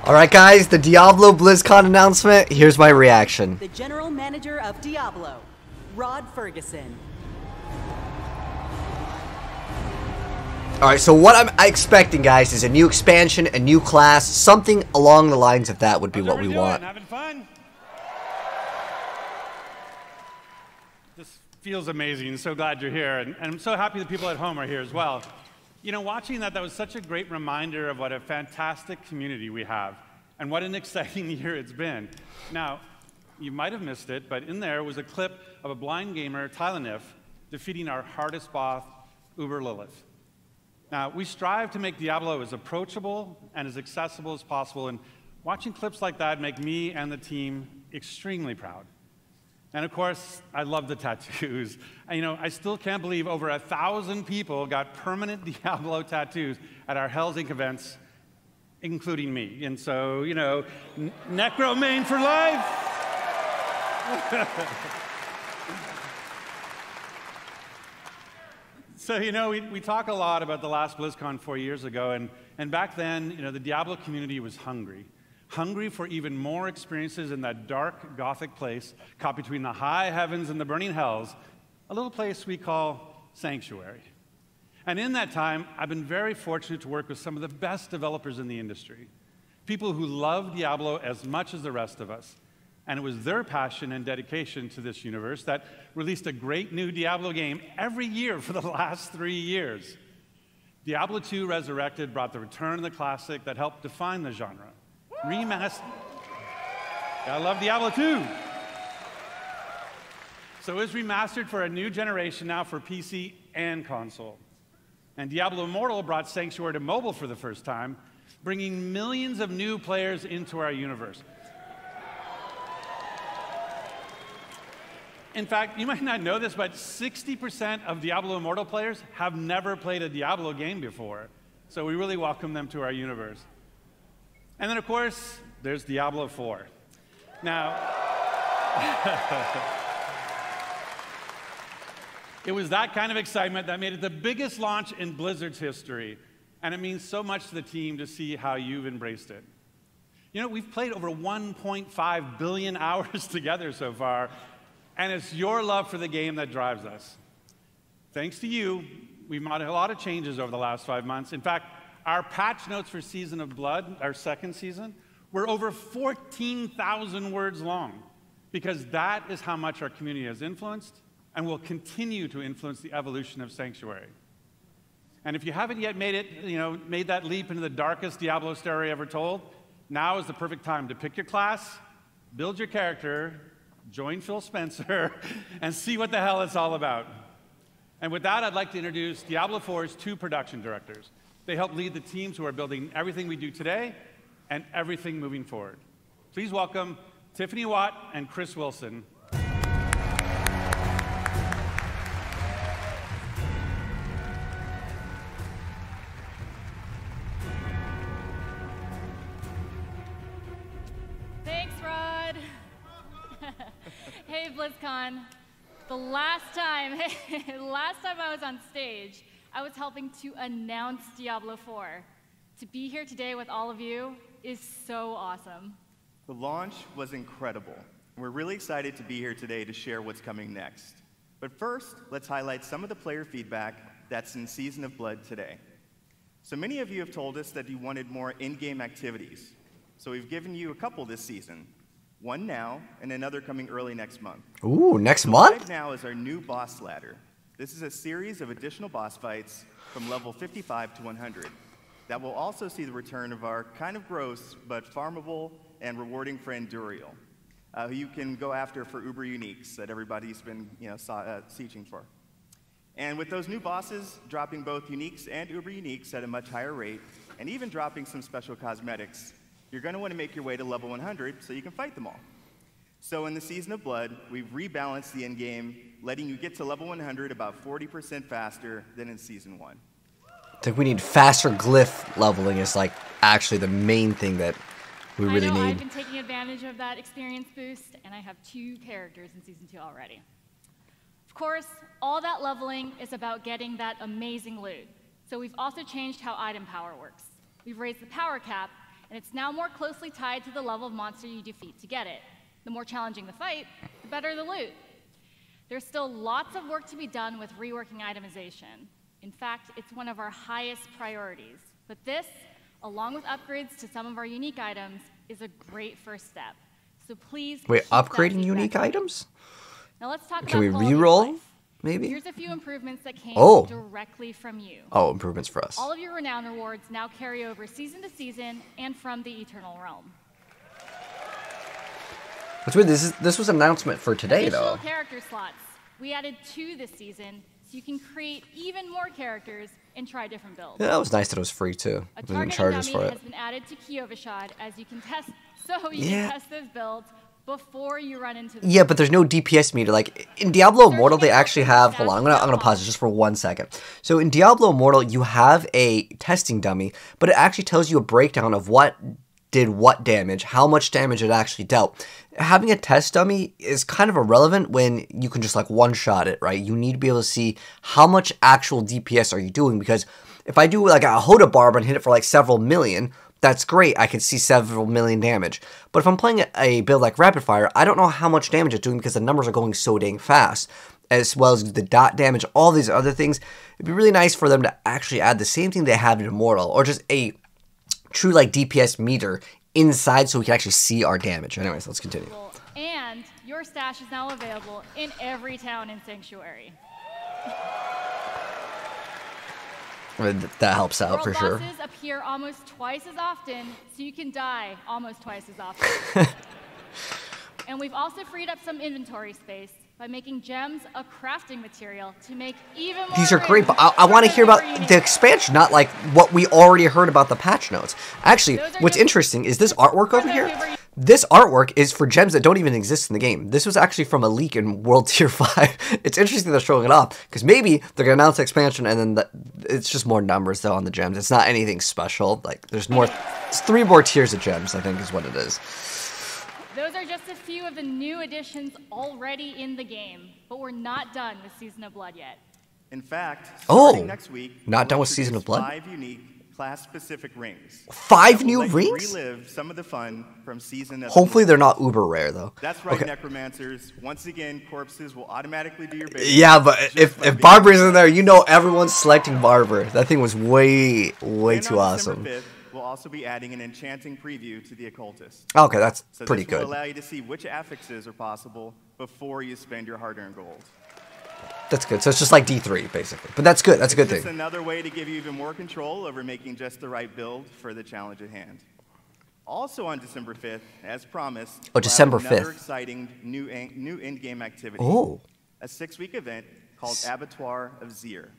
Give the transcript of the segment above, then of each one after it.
Alright guys, the Diablo BlizzCon announcement, here's my reaction. The general manager of Diablo, Rod Ferguson. Alright, so what I'm expecting, guys, is a new expansion, a new class, something along the lines of that would be what we want. Having fun? This feels amazing. So glad you're here, and I'm so happy the people at home are here as well. You know, watching that was such a great reminder of what a fantastic community we have, and what an exciting year it's been. Now, you might have missed it, but in there was a clip of a blind gamer, Tylanif, defeating our hardest boss, Uber Lilith. Now, we strive to make Diablo as approachable and as accessible as possible, and watching clips like that make me and the team extremely proud. And of course, I love the tattoos. You know, I still can't believe over 1,000 people got permanent Diablo tattoos at our Hell's Inc. events, including me. And so, you know, Necro Main for life. So, you know, we talk a lot about the last BlizzCon 4 years ago, and back then, you know, the Diablo community was hungry for even more experiences in that dark, gothic place caught between the high heavens and the burning hells, a little place we call Sanctuary. And in that time, I've been very fortunate to work with some of the best developers in the industry, people who love Diablo as much as the rest of us. And it was their passion and dedication to this universe that released a great new Diablo game every year for the last 3 years. Diablo 2 Resurrected brought the return of the classic that helped define the genre. Remastered. I love Diablo 2. So it was remastered for a new generation now for PC and console. And Diablo Immortal brought Sanctuary to mobile for the first time, bringing millions of new players into our universe. In fact, you might not know this, but 60% of Diablo Immortal players have never played a Diablo game before. So we really welcome them to our universe. And then, of course, there's Diablo 4. Now, it was that kind of excitement that made it the biggest launch in Blizzard's history. And it means so much to the team to see how you've embraced it. You know, we've played over 1.5 billion hours together so far. And it's your love for the game that drives us. Thanks to you, we've made a lot of changes over the last 5 months. In fact, our patch notes for Season of Blood, our second season, were over 14,000 words long, because that is how much our community has influenced and will continue to influence the evolution of Sanctuary. And if you haven't yet made that leap into the darkest Diablo story ever told, now is the perfect time to pick your class, build your character, join Phil Spencer, and see what the hell it's all about. And with that, I'd like to introduce Diablo 4's 2 production directors. They help lead the teams who are building everything we do today and everything moving forward. Please welcome Tiffany Watt and Chris Wilson. Hey, BlizzCon. The last time I was on stage, I was helping to announce Diablo 4. To be here today with all of you is so awesome. The launch was incredible. We're really excited to be here today to share what's coming next. But first, let's highlight some of the player feedback that's in Season of Blood today. So many of you have told us that you wanted more in-game activities. So we've given you a couple this season. One now, and another coming early next month. Ooh, next month? Right now is our new boss ladder. This is a series of additional boss fights from level 55 to 100. That will also see the return of our kind of gross, but farmable and rewarding friend Duriel, who you can go after for Uber Uniques that everybody's been sieging for. And with those new bosses dropping both Uniques and Uber Uniques at a much higher rate, and even dropping some special cosmetics, you're going to want to make your way to level 100 so you can fight them all. So in the Season of Blood, we've rebalanced the end game, letting you get to level 100 about 40% faster than in Season 1. I think we need faster glyph leveling is like actually the main thing that we really need. I've been taking advantage of that experience boost, and I have 2 characters in Season 2 already. Of course, all that leveling is about getting that amazing loot. So we've also changed how item power works. We've raised the power cap, and it's now more closely tied to the level of monster you defeat to get it. The more challenging the fight, the better the loot. There's still lots of work to be done with reworking itemization. In fact, it's one of our highest priorities. But this, along with upgrades to some of our unique items, is a great first step. So please Wait, keep that upgrading feedback unique coming. items? Now let's talk Can we about quality of re-roll? life. Maybe? Here's a few improvements that came Oh. directly from you. Oh, improvements for us. All of your renown rewards now carry over season to season and from the Eternal Realm. What's weird, this was an announcement for today, Additional though. character slots. We added 2 this season, so you can create even more characters and try different builds. Yeah, that was nice that it was free, too. A There wasn't target charges dummy for has it. been added to Yugioh, as you can test, so you Yeah. can test those builds before you run into the Yeah, but there's no DPS meter. Like, in Diablo Immortal, they actually have... Hold on, I'm gonna pause it just for 1 second. So, in Diablo Immortal, you have a testing dummy, but it actually tells you a breakdown of what did what damage, how much damage it actually dealt. Having a test dummy is kind of irrelevant when you can just, like, one-shot it, right? You need to be able to see how much actual DPS are you doing, because if I do, like, a Hoda Barb and hit it for, like, several million... That's great, I can see several million damage. But if I'm playing a build like Rapid Fire, I don't know how much damage it's doing because the numbers are going so dang fast. As well as the dot damage, all these other things. It'd be really nice for them to actually add the same thing they have in Immortal. Or just a true like DPS meter inside so we can actually see our damage. Anyways, let's continue. And your stash is now available in every town in Sanctuary. That helps out for sure. World bosses appear almost twice as often, so you can die almost twice as often. And we've also freed up some inventory space by making gems a crafting material to make even more. These are great, rooms but I want to for hear about whatever you the need. expansion, not like what we already heard about the patch notes. Actually, Those are what's just- interesting is this artwork over here. whatever you- This artwork is for gems that don't even exist in the game. This was actually from a leak in World Tier 5. It's interesting they're showing it off, because maybe they're going to announce the expansion and then it's just more numbers, though, on the gems. It's not anything special. Like, there's more... It's 3 more tiers of gems, I think, is what it is. Those are just a few of the new additions already in the game, but we're not done with Season of Blood yet. In fact, Oh, starting next week, not we'll done with Season of introduce Blood? 5 unique class-specific rings. 5 that will new let you rings? Relive some of the fun from Season of Hopefully Blood. they're not uber rare, though. That's right, Okay. Necromancers. Once again, corpses will automatically do your bidding. Yeah, but just if by being Barber's in there, you know everyone's selecting Barber. That thing was way And too on December awesome. 5th, we'll also be adding an enchanting preview to the Occultist. Okay, that's So pretty this will good. allow you to see which affixes are possible before you spend your hard-earned gold. That's good. So it's just like D3, basically. But that's good. That's a good It's thing. another way to give you even more control over making just the right build for the challenge at hand. Also on December 5th, as promised, Oh, we'll have December another 5th. exciting new in-game activity. Oh. A 6-week event called Abattoir of Zir.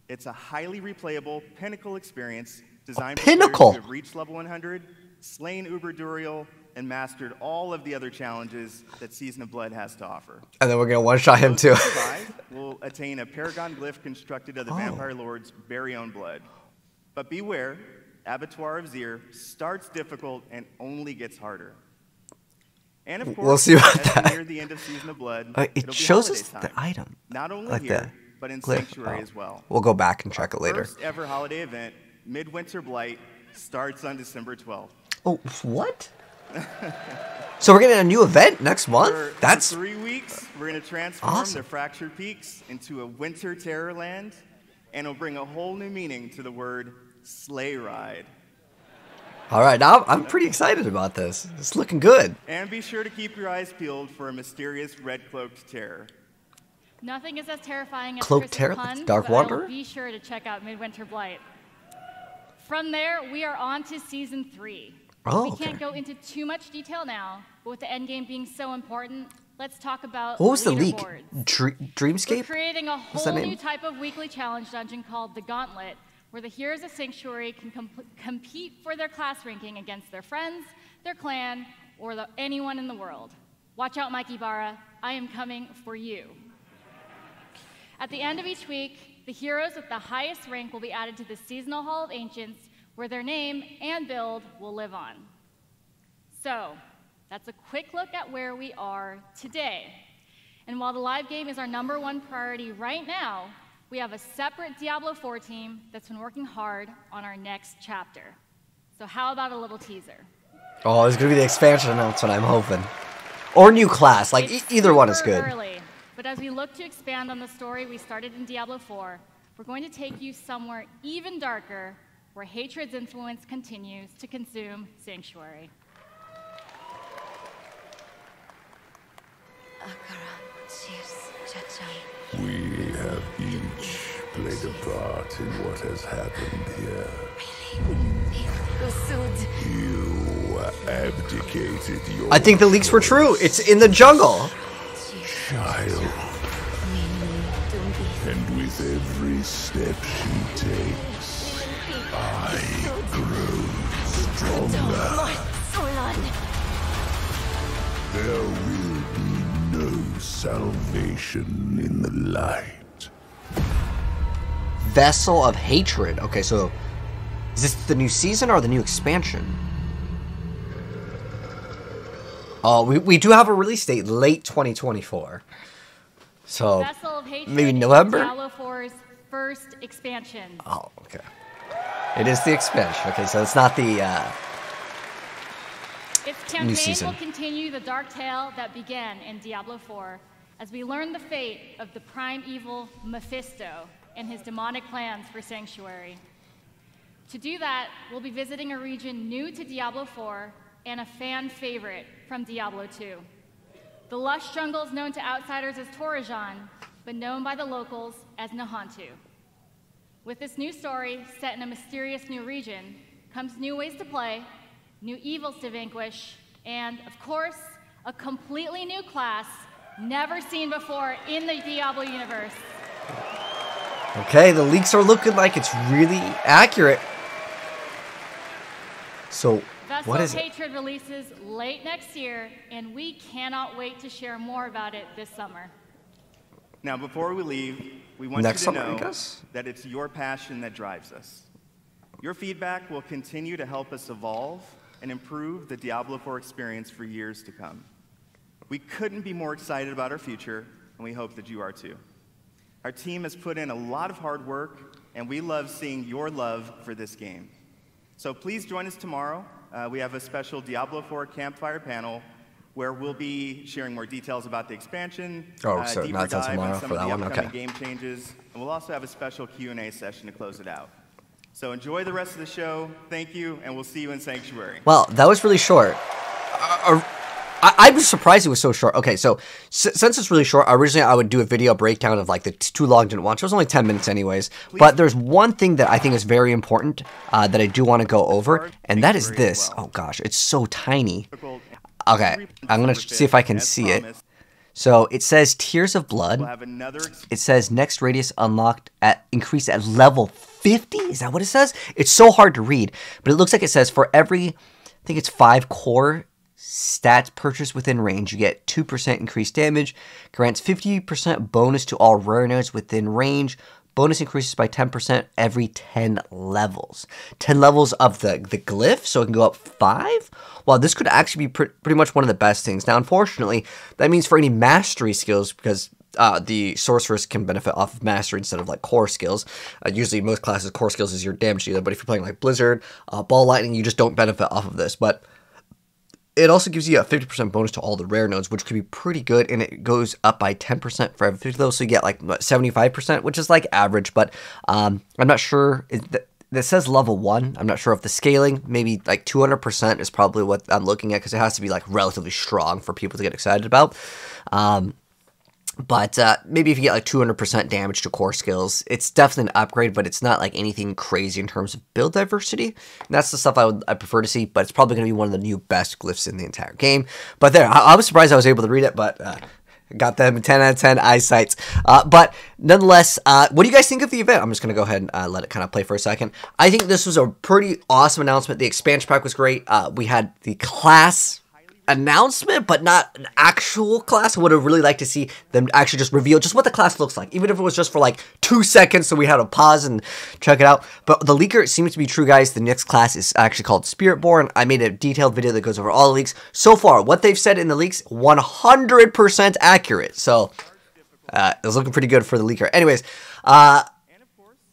It's a highly replayable pinnacle experience designed for players pinnacle? who have reached level 100, slain Uber Duriel, and mastered all of the other challenges that Season of Blood has to offer. And then we're going to one-shot him, Those too. who survive will attain a paragon glyph constructed of the Oh. Vampire Lord's very own blood. But beware, Abattoir of Zir starts difficult and only gets harder. And of course, We'll see about as we that. near the end of Season of Blood, It it'll be shows holiday us time. the item. Not only Like here, the but in glyph. Sanctuary Oh. as well. We'll go back and check it later. First ever holiday event, Midwinter Blight, starts on December 12th. Oh, what? So we're getting a new event next month? For That's 3 weeks, we're going to transform awesome. the Fractured Peaks into a winter terror land, and it'll bring a whole new meaning to the word sleigh ride. all right. Now I'm pretty excited about this. It's looking good. And be sure to keep your eyes peeled for a mysterious red-cloaked terror. Nothing is as terrifying as Cloak Christmas Terror? puns, Dark but I will Wanderer? be sure to check out Midwinter Blight. From there, we are on to Season 3. Oh, We okay. can't go into too much detail now, but with the endgame being so important, let's talk about What was the leak? leaderboards. We're Dreamscape? creating a What's that whole name? new type of weekly challenge dungeon called the Gauntlet, where the heroes of Sanctuary can compete for their class ranking against their friends, their clan, or anyone in the world. Watch out, Mikey Barra. I am coming for you. At the end of each week, the heroes with the highest rank will be added to the Seasonal Hall of Ancients, where their name and build will live on. So, that's a quick look at where we are today. And while the live game is our #1 priority right now, we have a separate Diablo 4 team that's been working hard on our next chapter. So how about a little teaser? Oh, it's going to be the expansion announcement, I'm hoping. Or new class. Like, either one is good. Early, but as we look to expand on the story we started in Diablo 4, we're going to take you somewhere even darker, where hatred's influence continues to consume Sanctuary. We have each played a part in what has happened here. You abdicated your I think the leaks were true. It's in the jungle. child. And with every step she takes, I grow stronger. There will be no salvation in the light. Vessel of Hatred. Okay, so is this the new season or the new expansion? Oh, we do have a release date, late 2024. So Vessel of Hatred maybe November? is Diablo 4's first expansion. Oh, okay. It is the expansion. Okay, so it's not the Its new campaign season. will continue the dark tale that began in Diablo 4 as we learn the fate of the prime evil Mephisto and his demonic plans for Sanctuary. To do that, we'll be visiting a region new to Diablo 4 and a fan favorite from Diablo 2. The lush jungles known to outsiders as Torajan, but known by the locals as Nahantu. With this new story set in a mysterious new region comes new ways to play, new evils to vanquish, and, of course, a completely new class never seen before in the Diablo universe. Okay, the leaks are looking like it's really accurate. So, Vessel what of is it? Hatred releases late next year, and we cannot wait to share more about it this summer. Now, before we leave, we want Next you summer, to I know guess? that it's your passion that drives us. Your feedback will continue to help us evolve and improve the Diablo 4 experience for years to come. We couldn't be more excited about our future, and we hope that you are too. Our team has put in a lot of hard work, and we love seeing your love for this game. So please join us tomorrow. We have a special Diablo 4 campfire panel where we'll be sharing more details about the expansion, Oh, so deeper not till dive tomorrow on some for of that the one? upcoming Okay. game changes, and we'll also have a special Q&A session to close it out. So enjoy the rest of the show. Thank you, and we'll see you in Sanctuary. Well, that was really short. I was surprised it was so short. Okay, so since it's really short, originally I would do a video breakdown of like the too long didn't watch. It was only 10 minutes anyways. But there's one thing that I think is very important that I do want to go over, and that is this. Oh gosh, it's so tiny. Okay, I'm going to see if I can see it. So it says Tears of We'll Blood. have another It says next radius unlocked at increased at level 50. Is that what it says? It's so hard to read, but it looks like it says for every, I think it's 5 core stats purchased within range, you get 2% increased damage, grants 50% bonus to all rare nodes within range. Bonus increases by 10% every 10 levels. 10 levels of the glyph, so it can go up 5? Well, this could actually be pretty much one of the best things. Now, unfortunately, that means for any mastery skills, because the sorceress can benefit off of mastery instead of like core skills. Usually, most classes, core skills is your damage dealer, but if you're playing like Blizzard, Ball Lightning, you just don't benefit off of this. But it also gives you a 50% bonus to all the rare nodes, which could be pretty good, and it goes up by 10% for every 50 of those, so you get like 75%, which is like average, but I'm not sure. That says level 1. I'm not sure if the scaling, maybe like 200% is probably what I'm looking at, because it has to be like relatively strong for people to get excited about. But maybe if you get like 200% damage to core skills, it's definitely an upgrade, but it's not like anything crazy in terms of build diversity. And that's the stuff I prefer to see, but it's probably going to be one of the new best glyphs in the entire game. But there, I was surprised I was able to read it, but got them 10 out of 10 eyesights. But nonetheless, what do you guys think of the event? I'm just going to go ahead and let it kind of play for a second. I think this was a pretty awesome announcement. The expansion pack was great. We had the class announcement, but not an actual class. I would have really liked to see them actually just reveal just what the class looks like, even if it was just for like 2 seconds, so we had to pause and check it out. But the leaker, it seems to be true, guys. The next class is actually called Spiritborn. I made a detailed video that goes over all the leaks. So far, what they've said in the leaks, 100% accurate. So, it's looking pretty good for the leaker. Anyways,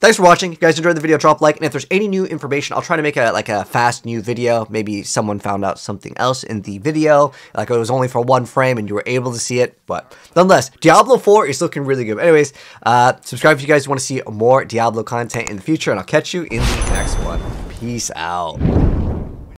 Thanks for watching. If you guys enjoyed the video, drop a like. And if there's any new information, I'll try to make a fast new video. Maybe someone found out something else in the video, like it was only for one frame and you were able to see it. But nonetheless, Diablo 4 is looking really good. Anyways, subscribe if you guys want to see more Diablo content in the future, and I'll catch you in the next one. Peace out.